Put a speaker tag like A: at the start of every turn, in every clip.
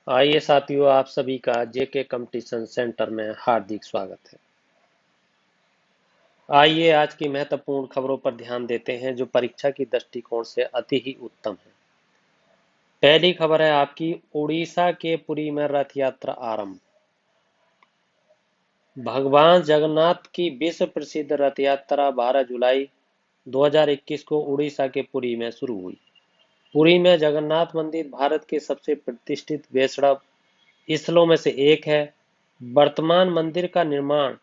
A: आइए साथियों, आप सभी का जेके कंपटीशन सेंटर में हार्दिक स्वागत है। आइए आज की महत्वपूर्ण खबरों पर ध्यान देते हैं जो परीक्षा की दृष्टिकोण से अति ही उत्तम है। पहली खबर है आपकी, उड़ीसा के पुरी में रथ यात्रा आरंभ। भगवान जगन्नाथ की विश्व प्रसिद्ध रथ यात्रा 12 जुलाई 2021 को उड़ीसा के पुरी में शुरू हुई। पुरी में जगन्नाथ मंदिर भारत के सबसे प्रतिष्ठित वैष्णव स्थलों में से एक है। वर्तमान मंदिर का निर्माण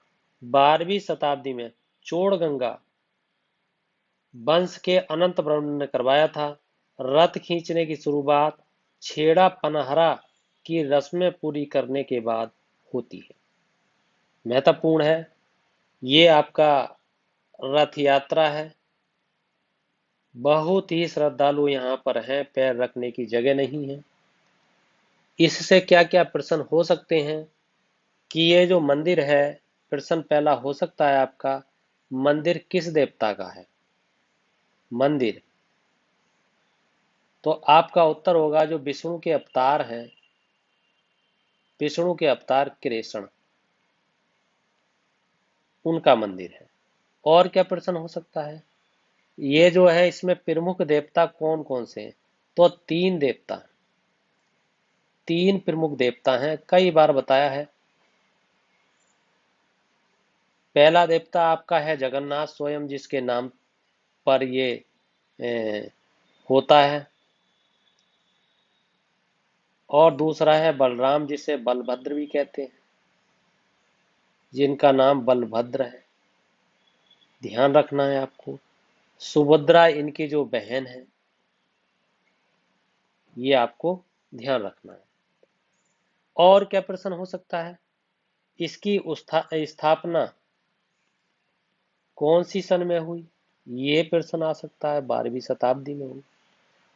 A: 12वीं शताब्दी में चोड़गंगा वंश के अनंत वर्मन ने करवाया था। रथ खींचने की शुरुआत छेड़ा पनहरा की रस्में पूरी करने के बाद होती है। महत्वपूर्ण है, ये आपका रथ यात्रा है। बहुत ही श्रद्धालु यहाँ पर हैं, पैर रखने की जगह नहीं है। इससे क्या क्या प्रश्न हो सकते हैं कि ये जो मंदिर है, प्रश्न पहला हो सकता है आपका, मंदिर किस देवता का है? मंदिर, तो आपका उत्तर होगा जो विष्णु के अवतार हैं, विष्णु के अवतार कृष्ण, उनका मंदिर है। और क्या प्रश्न हो सकता है? ये जो है इसमें प्रमुख देवता कौन कौन से हैं? तो तीन प्रमुख देवता हैं, कई बार बताया है। पहला देवता आपका है जगन्नाथ स्वयं, जिसके नाम पर ये होता है। और दूसरा है बलराम, जिसे बलभद्र भी कहते हैं, जिनका नाम बलभद्र है। ध्यान रखना है आपको। सुभद्रा इनकी जो बहन है, ये आपको ध्यान रखना है। और क्या प्रश्न हो सकता है? इसकी स्थापना कौन सी सन में हुई? ये प्रश्न आ सकता है, 12वीं शताब्दी में हुई।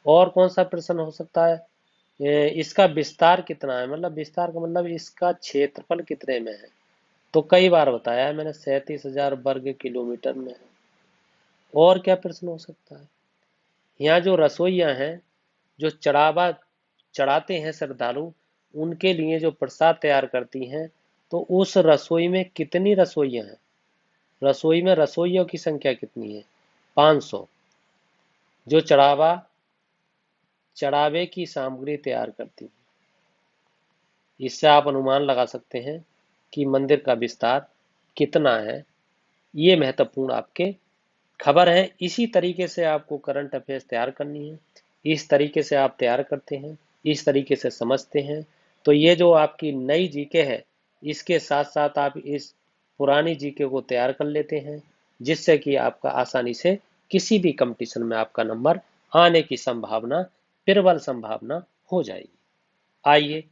A: और कौन सा प्रश्न हो सकता है? इसका विस्तार कितना है, मतलब विस्तार का मतलब इसका क्षेत्रफल कितने में है? तो कई बार बताया है मैंने, 37,000 वर्ग किलोमीटर में है। और क्या प्रश्न हो सकता है? यहाँ जो रसोइया हैं, जो चढ़ावा चढ़ाते हैं श्रद्धालु, उनके लिए जो प्रसाद तैयार करती हैं, तो उस रसोई में कितनी रसोइयाँ हैं? रसोई में रसोइयों की संख्या कितनी है? 500। जो चढ़ावे की सामग्री तैयार करती है। इससे आप अनुमान लगा सकते हैं कि मंदिर का विस्तार कितना है। ये महत्वपूर्ण आपके खबर है। इसी तरीके से आपको करंट अफेयर्स तैयार करनी है। इस तरीके से आप तैयार करते हैं, इस तरीके से समझते हैं, तो ये जो आपकी नई जीके है, इसके साथ साथ आप इस पुरानी जीके को तैयार कर लेते हैं, जिससे कि आपका आसानी से किसी भी कंपटीशन में आपका नंबर आने की संभावना, प्रबल संभावना हो जाएगी। आइए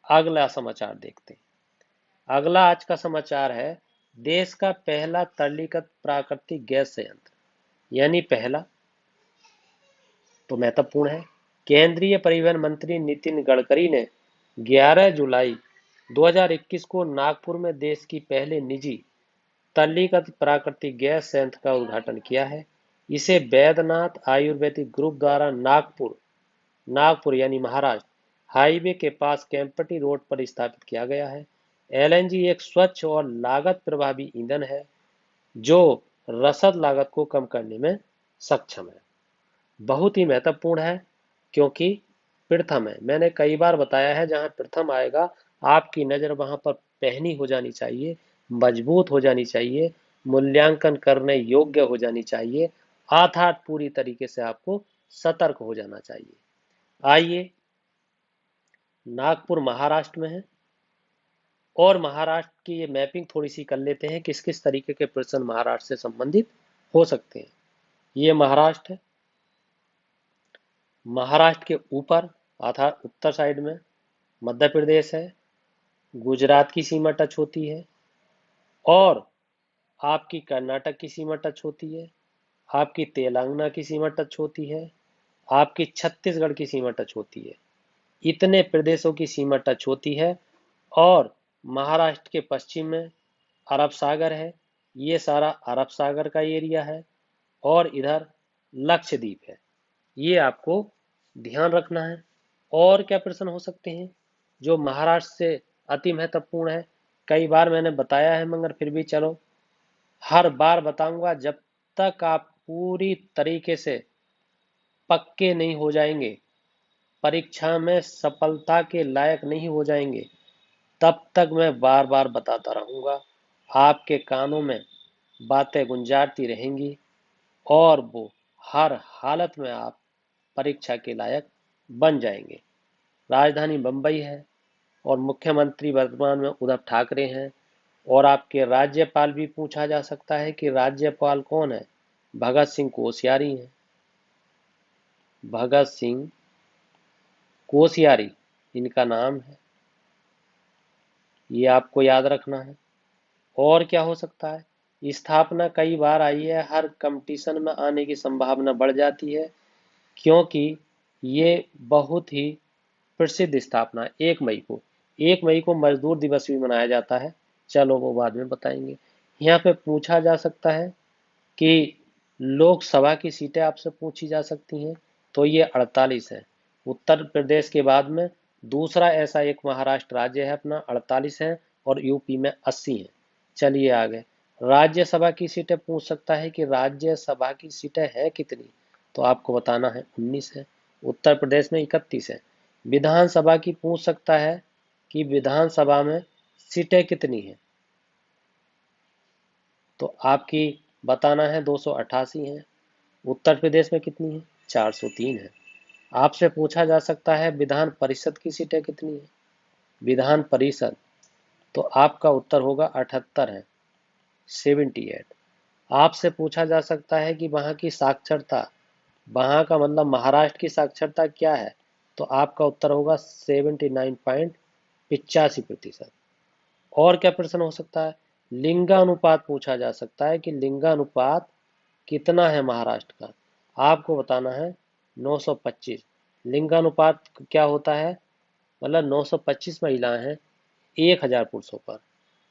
A: अगला समाचार देखते हैं। अगला आज का समाचार है, देश का पहला तरलीकृत प्राकृतिक गैस संयंत्र, यानी पहला, तो महत्वपूर्ण है। केंद्रीय परिवहन मंत्री नितिन गडकरी ने 11 जुलाई 2021 को नागपुर में देश की पहले निजी तरलीकृत प्राकृतिक गैस संयंत्र का उद्घाटन किया है। इसे बैद्यनाथ आयुर्वेदिक ग्रुप द्वारा नागपुर नागपुर यानी महाराष्ट्र हाईवे के पास केम्पटी रोड पर स्थापित किया गया है। एलएनजी एक स्वच्छ और लागत प्रभावी ईंधन है जो रसद लागत को कम करने में सक्षम है। बहुत ही महत्वपूर्ण है, क्योंकि प्रथम है। मैंने कई बार बताया है, जहां प्रथम आएगा आपकी नजर वहां पर पहनी हो जानी चाहिए, मजबूत हो जानी चाहिए, मूल्यांकन करने योग्य हो जानी चाहिए, अर्थात पूरी तरीके से आपको सतर्क हो जाना चाहिए। आइए, नागपुर महाराष्ट्र में है, और महाराष्ट्र की ये मैपिंग थोड़ी सी कर लेते हैं, किस किस तरीके के प्रश्न महाराष्ट्र से संबंधित हो सकते हैं। ये महाराष्ट्र है। महाराष्ट्र के ऊपर अर्थात उत्तर साइड में मध्य प्रदेश है, गुजरात की सीमा टच होती है, और आपकी कर्नाटक की सीमा टच होती है, आपकी तेलंगाना की सीमा टच होती है, आपकी छत्तीसगढ़ की सीमा टच होती है। इतने प्रदेशों की सीमा टच होती है। और महाराष्ट्र के पश्चिम में अरब सागर है, ये सारा अरब सागर का एरिया है, और इधर लक्षद्वीप है। ये आपको ध्यान रखना है। और क्या प्रश्न हो सकते हैं? जो महाराष्ट्र से अति महत्वपूर्ण है। कई बार मैंने बताया है मगर फिर भी चलो हर बार बताऊंगा, जब तक आप पूरी तरीके से पक्के नहीं हो जाएंगे, परीक्षा में सफलता के लायक नहीं हो जाएंगे, तब तक मैं बार बार बताता रहूंगा। आपके कानों में बातें गुंजारती रहेंगी और वो हर हालत में आप परीक्षा के लायक बन जाएंगे। राजधानी बंबई है और मुख्यमंत्री वर्तमान में उद्धव ठाकरे हैं, और आपके राज्यपाल भी पूछा जा सकता है कि राज्यपाल कौन है? भगत सिंह कोश्यारी हैं। भगत सिंह कोश्यारी इनका नाम है, ये आपको याद रखना है। और क्या हो सकता है? स्थापना कई बार आई है, हर कंपटीशन में आने की संभावना बढ़ जाती है, क्योंकि ये बहुत ही प्रसिद्ध स्थापना है। 1 मई को मजदूर दिवस भी मनाया जाता है। चलो वो बाद में बताएंगे। यहाँ पे पूछा जा सकता है कि लोकसभा की सीटें आपसे पूछी जा सकती हैं, तो ये 48 है। उत्तर प्रदेश के बाद में दूसरा ऐसा एक महाराष्ट्र राज्य है अपना, 48 है, और यूपी में 80 है। चलिए आगे। राज्यसभा की सीटें पूछ सकता है कि राज्यसभा की सीटें हैं कितनी, तो आपको बताना है 19 है। उत्तर प्रदेश में 31 है। विधानसभा की पूछ सकता है कि विधानसभा में सीटें कितनी हैं, तो आपकी बताना है 288 है। उत्तर प्रदेश में कितनी है? 403 है। आपसे पूछा जा सकता है विधान परिषद की सीटें कितनी है, विधान परिषद, तो आपका उत्तर होगा 78 है, 78। आपसे पूछा जा सकता है कि वहां की साक्षरता, वहां का मतलब महाराष्ट्र की साक्षरता क्या है, तो आपका उत्तर होगा 79.85%। और क्या प्रश्न हो सकता है? लिंगानुपात पूछा जा सकता है कि लिंगानुपात कितना है महाराष्ट्र का, आपको बताना है 925। लिंगानुपात क्या होता है? मतलब 925 महिलाएं हैं 1000 पुरुषों पर।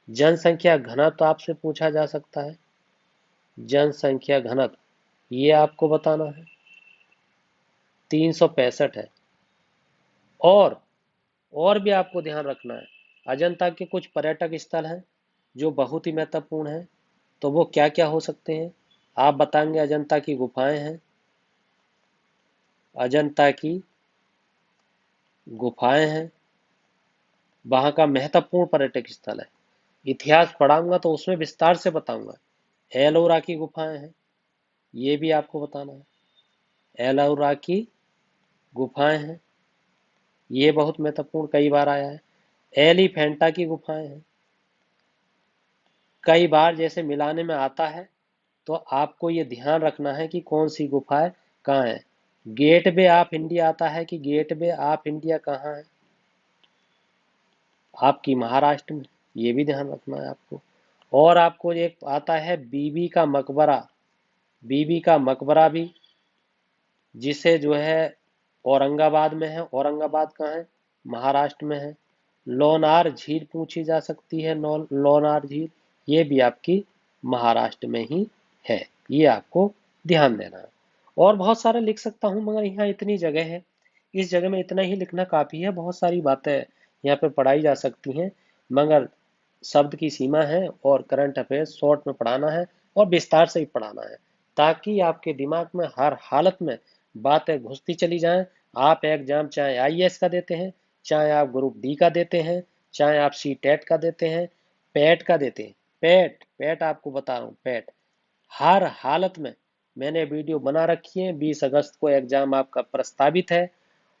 A: जनसंख्या घनत्व आपसे पूछा जा सकता है, जनसंख्या घनत्व ये आपको बताना है 365 है। और भी आपको ध्यान रखना है, अजंता के कुछ पर्यटक स्थल हैं जो बहुत ही महत्वपूर्ण हैं, तो वो क्या क्या हो सकते हैं आप बताएंगे। अजंता की गुफाएं हैं, अजंता की गुफाएं हैं, वहां का महत्वपूर्ण पर्यटक स्थल है। इतिहास पढ़ाऊंगा तो उसमें विस्तार से बताऊंगा। एलोरा की गुफाएं हैं, ये भी आपको बताना है। एलोरा की गुफाएं हैं, ये बहुत महत्वपूर्ण, कई बार आया है। एलिफेंटा की गुफाएं हैं, कई बार जैसे मिलाने में आता है, तो आपको ये ध्यान रखना है कि कौन सी गुफाएं कहाँ है। गेट वे ऑफ इंडिया आता है कि गेट वे ऑफ इंडिया कहाँ है, आपकी महाराष्ट्र में, ये भी ध्यान रखना है आपको। और आपको एक आता है बीबी का मकबरा, बीबी का मकबरा भी, जिसे जो है औरंगाबाद में है। औरंगाबाद कहाँ है? महाराष्ट्र में है। लोनार झील पूछी जा सकती है, लोनार झील, ये भी आपकी महाराष्ट्र में ही है, ये आपको ध्यान देना है। और बहुत सारे लिख सकता हूँ मगर यहाँ इतनी जगह है, इस जगह में इतना ही लिखना काफी है। बहुत सारी बातें यहाँ पे पढ़ाई जा सकती हैं, मगर शब्द की सीमा है और करंट अफेयर्स शॉर्ट में पढ़ाना है और विस्तार से ही पढ़ाना है, ताकि आपके दिमाग में हर हालत में बातें घुसती चली जाएं। आप एग्जाम चाहे आईएएस का देते हैं, चाहे आप ग्रुप डी का देते हैं, चाहे आप सी टेट का देते हैं, पैट का देते हैं, पैट पैट आपको बता रहा हूँ, पैट हर हालत में मैंने वीडियो बना रखी है। 20 अगस्त को एग्जाम आपका प्रस्तावित है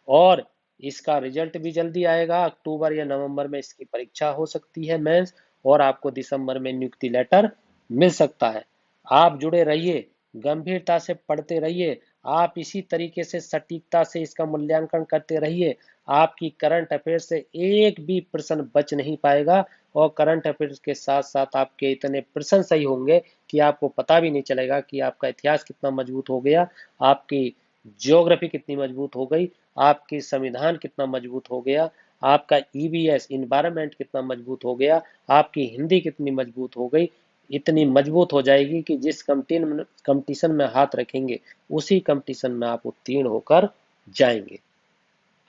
A: और इसका रिजल्ट भी जल्दी आएगा। अक्टूबर या नवंबर में इसकी परीक्षा हो सकती है मेंस, और आपको दिसंबर में नियुक्ति लेटर मिल सकता है। आप जुड़े रहिए, गंभीरता से पढ़ते रहिए, आप इसी तरीके से सटीकता से इसका मूल्यांकन करते रहिए। आपकी करंट अफेयर से एक भी प्रश्न बच नहीं पाएगा, और करंट अफेयर्स के साथ साथ आपके इतने प्रश्न सही होंगे कि आपको पता भी नहीं चलेगा कि आपका इतिहास कितना मजबूत हो गया, आपकी ज्योग्राफी कितनी मजबूत हो गई, आपकी संविधान कितना मजबूत हो गया, आपका ईवीएस इन्वायरमेंट कितना मजबूत हो गया, आपकी हिंदी कितनी मजबूत हो गई। इतनी मजबूत हो जाएगी कि जिस कंपटीशन में हाथ रखेंगे उसी कंपटीशन में आप उत्तीर्ण होकर जाएंगे।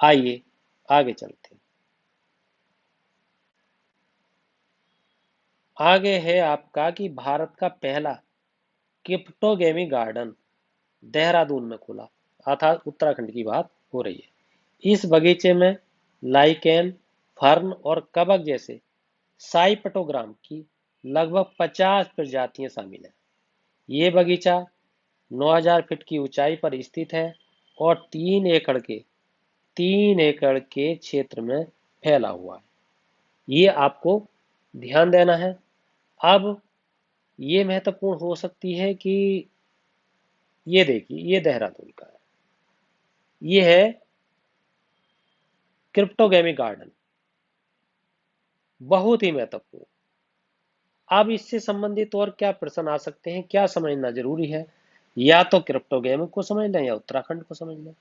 A: आइए आगे चलते हैं। आगे है आपका कि भारत का पहला क्रिप्टोगेमी गार्डन देहरादून में खुला, अर्थात उत्तराखंड की बात हो रही है। इस बगीचे में लाइकेन, फर्न और कवक जैसे साइपटोग्राम की लगभग 50 प्रजातियां शामिल हैं। ये बगीचा 9000 फीट की ऊंचाई पर स्थित है और 3 एकड़ के क्षेत्र में फैला हुआ है। ये आपको ध्यान देना है। अब ये महत्वपूर्ण हो सकती है कि ये देखिए, ये देहरादून का है, ये है क्रिप्टोगेमिक गार्डन, बहुत ही महत्वपूर्ण। अब इससे संबंधित और क्या प्रश्न आ सकते हैं, क्या समझना जरूरी है? या तो क्रिप्टोगेमिक को समझ लें या उत्तराखंड को समझ लें।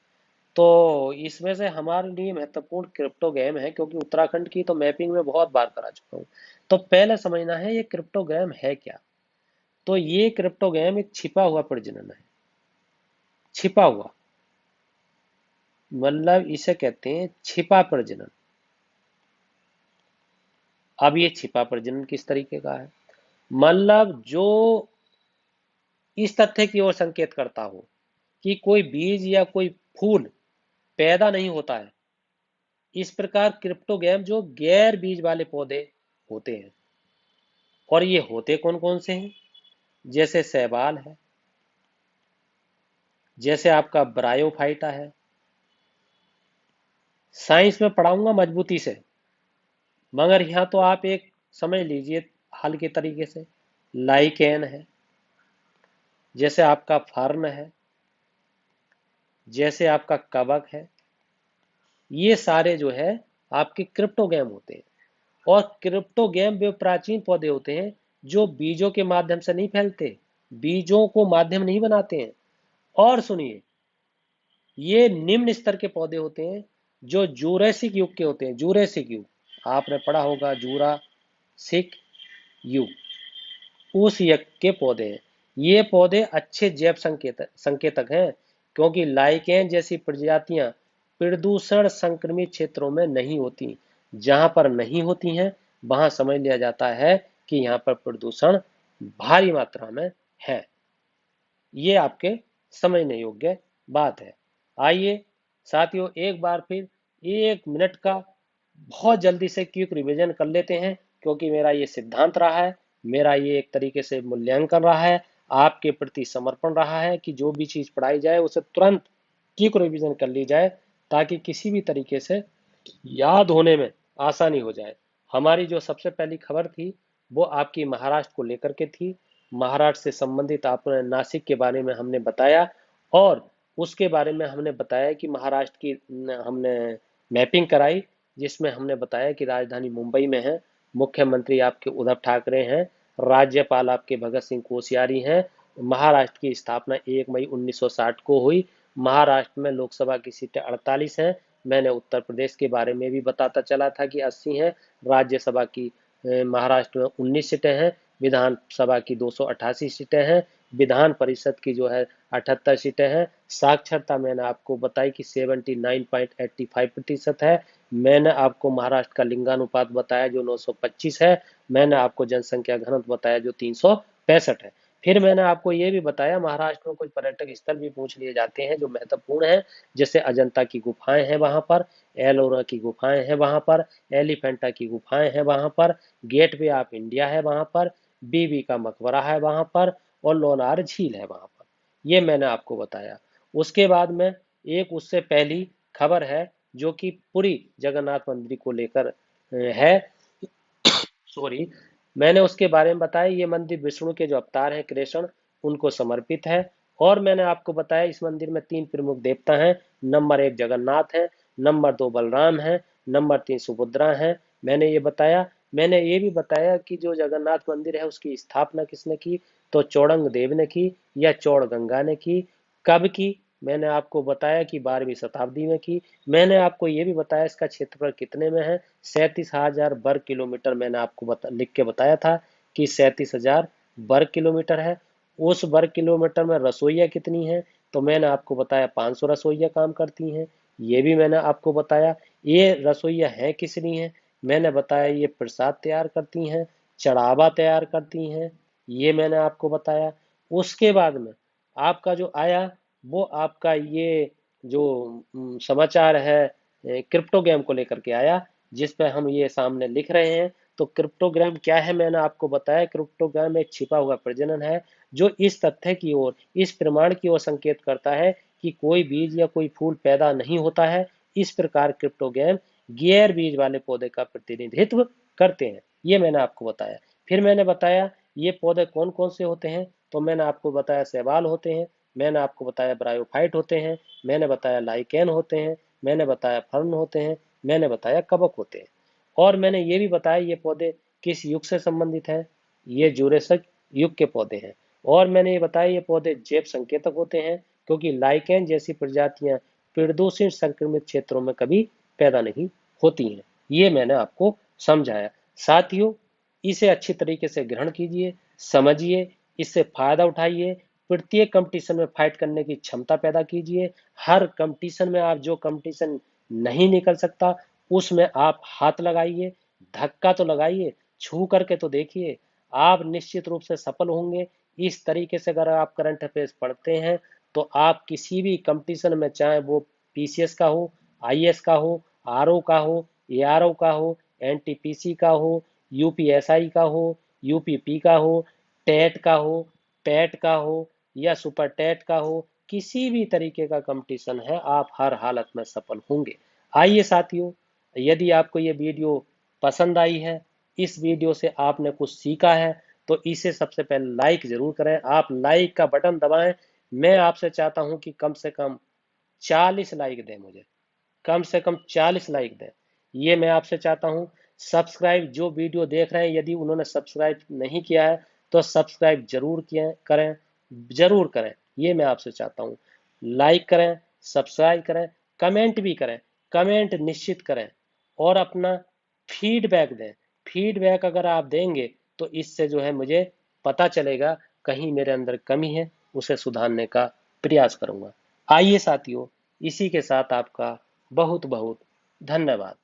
A: तो इसमें से हमारे लिए महत्वपूर्ण क्रिप्टोगेम है, क्योंकि उत्तराखंड की तो मैपिंग में बहुत बार करा चुका हूँ। तो पहले समझना है ये क्रिप्टोगेम है क्या। तो ये क्रिप्टोगेम एक छिपा हुआ प्रजनन है। छिपा हुआ मतलब इसे कहते हैं छिपा प्रजनन। अब ये छिपा प्रजनन किस तरीके का है? मतलब जो इस तथ्य की ओर संकेत करता हो कि कोई बीज या कोई फूल पैदा नहीं होता है। इस प्रकार क्रिप्टोगैम जो गैर बीज वाले पौधे होते हैं, और ये होते कौन कौन से हैं? जैसे शैवाल है, जैसे आपका ब्रायोफाइटा है। साइंस में पढ़ाऊंगा मजबूती से, मगर यहाँ तो आप एक समझ लीजिए हल्के तरीके से। लाइकेन है, जैसे आपका फर्न है, जैसे आपका कवक है। ये सारे जो है आपके क्रिप्टोगैम होते हैं। और क्रिप्टोगैम वे प्राचीन पौधे होते हैं जो बीजों के माध्यम से नहीं फैलते, बीजों को माध्यम नहीं बनाते हैं। और सुनिए, ये निम्न स्तर के पौधे होते हैं जो जूरेसिक युग के होते हैं। जूरेसिक युग आपने पढ़ा होगा, जूरासिक युग, उस युग के पौधे हैं। ये पौधे अच्छे जैव संकेतक हैं, क्योंकि लाइकेन जैसी प्रजातियां प्रदूषण संक्रमित क्षेत्रों में नहीं होती। जहां पर नहीं होती हैं वहां समझ लिया जाता है कि यहाँ पर प्रदूषण भारी मात्रा में है। ये आपके समझने योग्य बात है। आइए साथियों, एक बार फिर 1 मिनट का बहुत जल्दी से क्विक रिवीजन कर लेते हैं, क्योंकि मेरा ये सिद्धांत रहा है, मेरा ये एक तरीके से मूल्यांकन रहा है, आपके प्रति समर्पण रहा है कि जो भी चीज पढ़ाई जाए उसे तुरंत क्विक रिवीजन कर ली जाए, ताकि किसी भी तरीके से याद होने में आसानी हो जाए। हमारी जो सबसे पहली खबर थी वो आपकी महाराष्ट्र को लेकर के थी। महाराष्ट्र से संबंधित आपने नासिक के बारे में हमने बताया, और उसके बारे में हमने बताया कि महाराष्ट्र की हमने मैपिंग कराई, जिसमें हमने बताया कि राजधानी मुंबई में है, मुख्यमंत्री आपके उद्धव ठाकरे हैं, राज्यपाल आपके भगत सिंह कोश्यारी हैं। महाराष्ट्र की स्थापना 1 मई 1960 को हुई। महाराष्ट्र में लोकसभा की सीटें 48 हैं। मैंने उत्तर प्रदेश के बारे में भी बताता चला था कि 80 हैं। राज्यसभा की महाराष्ट्र में 19 सीटें हैं। विधानसभा की 288 सीटें हैं। विधान परिषद की जो है 78 सीटें हैं। साक्षरता मैंने आपको बताई कि 79.85% है। मैंने आपको महाराष्ट्र का लिंगानुपात बताया जो 925 है। मैंने आपको जनसंख्या घनत्व बताया जो 365 है। फिर मैंने आपको ये भी बताया महाराष्ट्र में कुछ पर्यटक स्थल भी पूछ लिए जाते हैं जो महत्वपूर्ण है, जैसे अजंता की गुफाएं हैं वहां पर, एलोरा की गुफाएं हैं वहां पर, एलिफेंटा की गुफाएं हैं वहां पर, गेटवे ऑफ इंडिया है वहां पर, बीबी का मकबरा है वहां पर, और लोनार झील है वहां पर। ये मैंने आपको बताया। उसके बाद में एक उससे पहली खबर है जो कि पुरी जगन्नाथ मंदिर को लेकर है। सॉरी, मैंने उसके बारे में बताया ये मंदिर विष्णु के जो अवतार हैं कृष्ण, उनको समर्पित है। और मैंने आपको बताया इस मंदिर में 3 प्रमुख देवता हैं। नंबर 1 जगन्नाथ है, नंबर 2 बलराम है, नंबर 3 सुभद्रा है। मैंने ये बताया। मैंने ये भी बताया कि जो जगन्नाथ मंदिर है उसकी स्थापना किसने की, तो चौड़ंग देव ने की या चौड़ गंगा ने की। कब की? मैंने आपको बताया कि 12वीं शताब्दी में की। मैंने आपको ये भी बताया इसका क्षेत्रफल कितने में है, 37,000 वर्ग किलोमीटर। मैंने आपको लिख के बताया था कि 37,000 वर्ग किलोमीटर है। उस वर्ग किलोमीटर में रसोइयाँ कितनी हैं, तो मैंने आपको बताया 500 रसोइयाँ काम करती हैं। ये भी मैंने आपको बताया। ये रसोइयाँ हैं किस लिए हैं, मैंने बताया ये प्रसाद तैयार करती हैं, चढ़ावा तैयार करती हैं, ये मैंने आपको बताया। उसके बाद में आपका जो आया वो आपका ये जो समाचार है क्रिप्टोग्राम को लेकर के आया, जिस पे हम ये सामने लिख रहे हैं। तो क्रिप्टोग्राम क्या है मैंने आपको बताया। क्रिप्टोग्राम एक छिपा हुआ प्रजनन है जो इस तथ्य की ओर, इस प्रमाण की ओर संकेत करता है कि कोई बीज या कोई फूल पैदा नहीं होता है। इस प्रकार क्रिप्टोग्राम गैर बीज वाले पौधे का प्रतिनिधित्व करते हैं, ये मैंने आपको बताया। फिर मैंने बताया ये पौधे कौन कौन से होते हैं। तो मैंने आपको बताया शैवाल होते हैं, मैंने आपको बताया ब्रायोफाइट होते हैं, मैंने बताया लाइकेन होते हैं, मैंने बताया फर्न होते हैं, मैंने बताया कवक होते हैं। और मैंने ये भी बताया ये पौधे किस युग से संबंधित हैं, ये जुरेसिक युग के पौधे हैं। और मैंने ये बताया ये पौधे जैव संकेतक होते हैं, क्योंकि लाइकेन जैसी प्रजातियां प्रदूषण संक्रमित क्षेत्रों में कभी पैदा नहीं होती हैं। ये मैंने आपको समझाया। साथियों, इसे अच्छी तरीके से ग्रहण कीजिए, समझिए, इससे फायदा उठाइए, प्रत्येक कंपटीशन में फाइट करने की क्षमता पैदा कीजिए। हर कंपटीशन में आप जो कंपटीशन नहीं निकल सकता उसमें आप हाथ लगाइए, धक्का तो लगाइए, छू करके तो देखिए, आप निश्चित रूप से सफल होंगे। इस तरीके से अगर आप करंट अफेयर्स पढ़ते हैं तो आप किसी भी कंपटीशन में, चाहे वो पीसीएस का हो, आईएएस का हो, आरओ का हो, एआरओ का हो, एनटीपीसी का हो, यूपीएसआई का हो, यूपीपी का हो, टेट का हो, पैट का हो या सुपर टेट का हो, किसी भी तरीके का कंपटीशन है आप हर हालत में सफल होंगे। आइए साथियों, यदि आपको ये वीडियो पसंद आई है, इस वीडियो से आपने कुछ सीखा है, तो इसे सबसे पहले लाइक जरूर करें। आप लाइक का बटन दबाएं। मैं आपसे चाहता हूं कि कम से कम 40 लाइक दें मुझे, कम से कम 40 लाइक दें, ये मैं आपसे चाहता हूं। सब्सक्राइब जो वीडियो देख रहे हैं यदि उन्होंने सब्सक्राइब नहीं किया है तो सब्सक्राइब जरूर किए करें, जरूर करें, ये मैं आपसे चाहता हूं। लाइक करें, सब्सक्राइब करें, कमेंट भी करें, कमेंट निश्चित करें और अपना फीडबैक दें। फीडबैक अगर आप देंगे तो इससे जो है मुझे पता चलेगा कहीं मेरे अंदर कमी है, उसे सुधारने का प्रयास करूंगा। आइए साथियों, इसी के साथ आपका बहुत बहुत धन्यवाद।